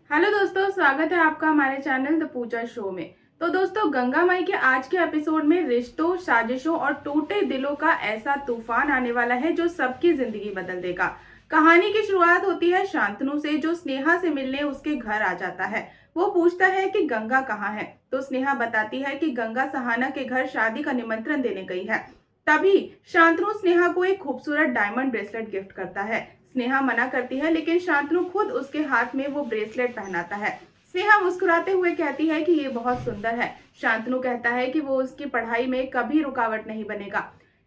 Hello दोस्तों, स्वागत है आपका हमारे चैनल द पूजा शो में। तो दोस्तों, गंगा माई के आज के एपिसोड में रिश्तों, साजिशों और टूटे दिलों का ऐसा तूफान आने वाला है जो सबकी जिंदगी बदल देगा। कहानी की शुरुआत होती है शांतनु से, जो स्नेहा से मिलने उसके घर आ जाता है। वो पूछता है कि गंगा कहाँ है, तो स्नेहा बताती है कि गंगा सहाना के घर शादी का निमंत्रण देने गई है। तभी शांतनु स्नेहा को एक खूबसूरत डायमंड ब्रेसलेट गिफ्ट करता है। स्नेहा मना करती है, लेकिन शांतनु खुद उसके हाथ में वो ब्रेसलेट पहनाता है। स्नेहा मुस्कुराते हुए कहती है कि ये बहुत सुंदर है। शांतनु कहता है कि वो उसकी पढ़ाई में कभी रुकावट नहीं बनेगा।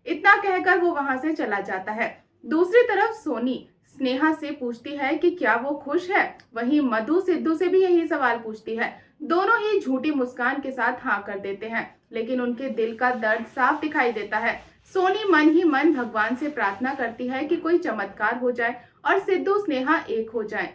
इतना कहकर वो वहां से चला जाता है। दूसरी तरफ सोनी स्नेहा से पूछती है कि क्या वो खुश है। वहीं मधु सिद्धू से भी यही सवाल पूछती है। दोनों ही झूठी मुस्कान के साथ हाँ कर देते हैं, लेकिन उनके दिल का दर्द साफ दिखाई देता है। सोनी मन ही मन भगवान से प्रार्थना करती है कि कोई चमत्कार हो जाए और सिद्धू स्नेहा एक हो जाए।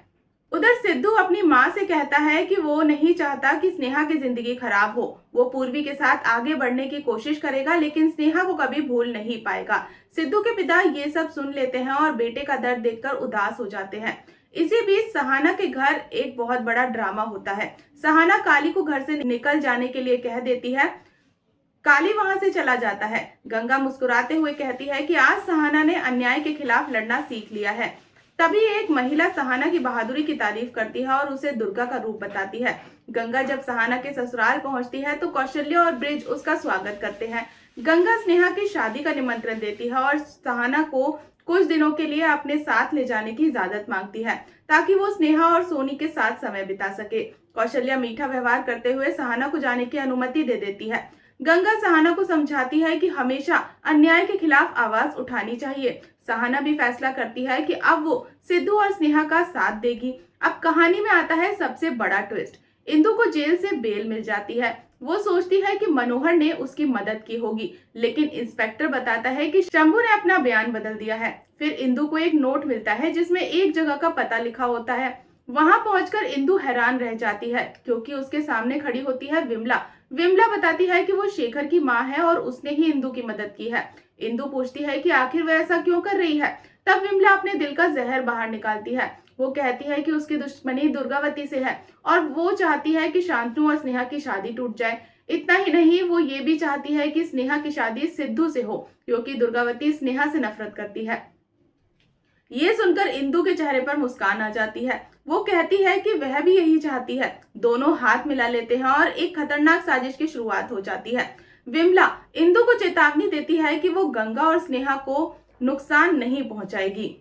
उधर सिद्धू अपनी माँ से कहता है कि वो नहीं चाहता कि स्नेहा की जिंदगी खराब हो। वो पूर्वी के साथ आगे बढ़ने की कोशिश करेगा, लेकिन स्नेहा को कभी भूल नहीं पाएगा। सिद्धू के पिता ये सब सुन लेते हैं और बेटे का दर्द देखकर उदास हो जाते हैं। इसी बीच सहाना के घर एक बहुत बड़ा ड्रामा होता है। सहाना काली को घर से निकल जाने के लिए कह देती है। काली वहां से चला जाता है। गंगा मुस्कुराते हुए कहती है कि आज सहाना ने अन्याय के खिलाफ लड़ना सीख लिया है। तभी एक महिला सहाना की बहादुरी की तारीफ करती है और उसे दुर्गा का रूप बताती है। गंगा जब सहाना के ससुराल पहुंचती है तो कौशल्य और ब्रिज उसका स्वागत करते हैं। गंगा स्नेहा की शादी का निमंत्रण देती है और सहाना को कुछ दिनों के लिए अपने साथ ले जाने की इजाजत मांगती है, ताकि वो स्नेहा और सोनी के साथ समय बिता सके। कौशल्या मीठा व्यवहार करते हुए सहाना को जाने की अनुमति दे देती है। गंगा सहाना को समझाती है कि हमेशा अन्याय के खिलाफ आवाज उठानी चाहिए। सहाना भी फैसला करती है कि अब वो सिद्धू और स्नेहा का साथ देगी। अब कहानी में आता है सबसे बड़ा ट्विस्ट। इंदु को जेल से बेल मिल जाती है। वो सोचती है कि मनोहर ने उसकी मदद की होगी, लेकिन इंस्पेक्टर बताता है कि शंभू ने अपना बयान बदल दिया है। फिर इंदु को एक नोट मिलता है जिसमें एक जगह का पता लिखा होता है। वहां पहुंचकर इंदु हैरान रह जाती है, क्योंकि उसके सामने खड़ी होती है विमला। विमला बताती है कि वो शेखर की माँ है और उसने ही इंदु की मदद की है। इंदु पूछती है कि आखिर वह ऐसा क्यों कर रही है। तब विमला अपने दिल का जहर बाहर निकालती है। वो कहती है कि उसकी दुश्मनी दुर्गावती से है और वो चाहती है कि शांतनु और स्नेहा की शादी टूट जाए। इतना ही नहीं, वो ये भी चाहती है कि स्नेहा की शादी सिद्धू से हो, क्योंकि दुर्गावती स्नेहा से नफरत करती है। ये सुनकर इंदु के चेहरे पर मुस्कान आ जाती है। वो कहती है कि वह भी यही चाहती है। दोनों हाथ मिला लेते हैं और एक खतरनाक साजिश की शुरुआत हो जाती है। विमला इंदु को चेतावनी देती है कि वो गंगा और स्नेहा को नुकसान नहीं पहुंचाएगी।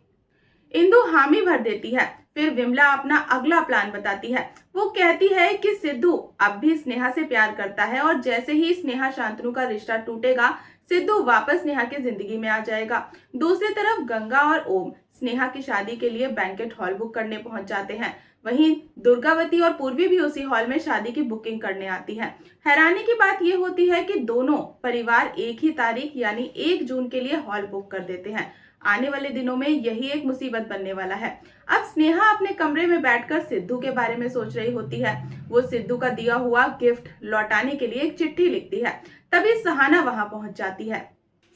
इंदु हामी भर देती है। फिर विमला अपना अगला प्लान बताती है। वो कहती है कि सिद्धू अब भी स्नेहा से प्यार करता है और जैसे ही स्नेहा शांतनु का रिश्ता टूटेगा, सिद्धू वापस स्नेहा की जिंदगी में आ जाएगा। दूसरी तरफ गंगा और ओम स्नेहा की शादी के लिए बैंकेट हॉल बुक करने पहुंच जाते हैं। वहीं दुर्गावती और पूर्वी भी उसी हॉल में शादी की बुकिंग करने आती है। हैरानी की बात यह होती है कि दोनों परिवार एक ही तारीख यानी 1 जून के लिए हॉल बुक कर देते हैं। आने वाले दिनों में यही एक मुसीबत बनने वाला है। अब स्नेहा अपने कमरे में बैठकर सिद्धू के बारे में सोच रही होती है। वो सिद्धू का दिया हुआ गिफ्ट लौटाने के लिए एक चिट्ठी लिखती है। तभी सहाना वहां पहुंच जाती है।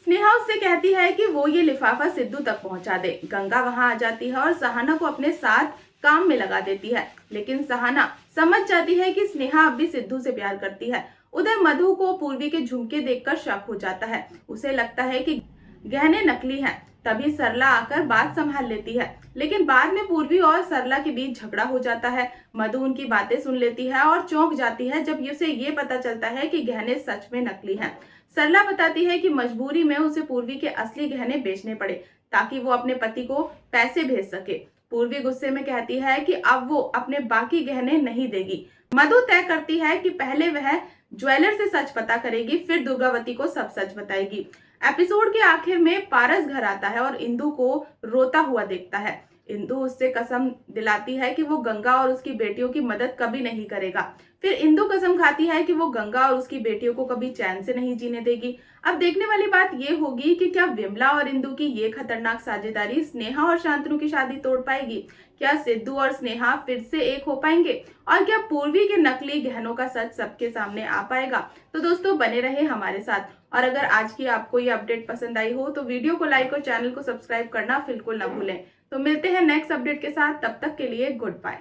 स्नेहा उससे कहती है कि वो ये लिफाफा सिद्धू तक पहुंचा दे। गंगा वहां आ जाती है और सहाना को अपने साथ काम में लगा देती है, लेकिन सहाना समझ जाती है कि स्नेहा अब भी सिद्धू से प्यार करती है। उधर मधु को पूर्वी के झुमके देखकर शक हो जाता है। उसे लगता है कि गहने नकली हैं। तभी सरला आकर बात संभाल लेती है, लेकिन बाद में पूर्वी और सरला के बीच झगड़ा हो जाता है। मधु उनकी बातें सुन लेती है और चौंक जाती है जब उसे ये पता चलता है कि गहने सच में नकली हैं। सरला बताती है कि मजबूरी में उसे पूर्वी के असली गहने बेचने पड़े, ताकि वो अपने पति को पैसे भेज सके। पूर्वी गुस्से में कहती है कि अब वो अपने बाकी गहने नहीं देगी। मधु तय करती है कि पहले वह ज्वेलर से सच पता करेगी, फिर दुर्गावती को सब सच बताएगी। एपिसोड के आखिर में पारस घर आता है और इंदु को रोता हुआ देखता है। इंदु उससे कसम दिलाती है कि वो गंगा और उसकी बेटियों की मदद कभी नहीं करेगा। फिर इंदु कसम खाती है कि वो गंगा और उसकी बेटियों को कभी चैन से नहीं जीने देगी। अब देखने वाली बात ये होगी कि क्या विमला और इंदु की ये खतरनाक साझेदारी स्नेहा और शांतनु की शादी तोड़ पाएगी। क्या सिद्धू और स्नेहा फिर से एक हो पाएंगे और क्या पूर्वी के नकली गहनों का सच सबके सामने आ पाएगा। तो दोस्तों, बने रहे हमारे साथ, और अगर आज की आपको ये अपडेट पसंद आई हो तो वीडियो को लाइक और चैनल को सब्सक्राइब करना बिल्कुल ना भूलें। तो मिलते हैं नेक्स्ट अपडेट के साथ, तब तक के लिए गुड बाय।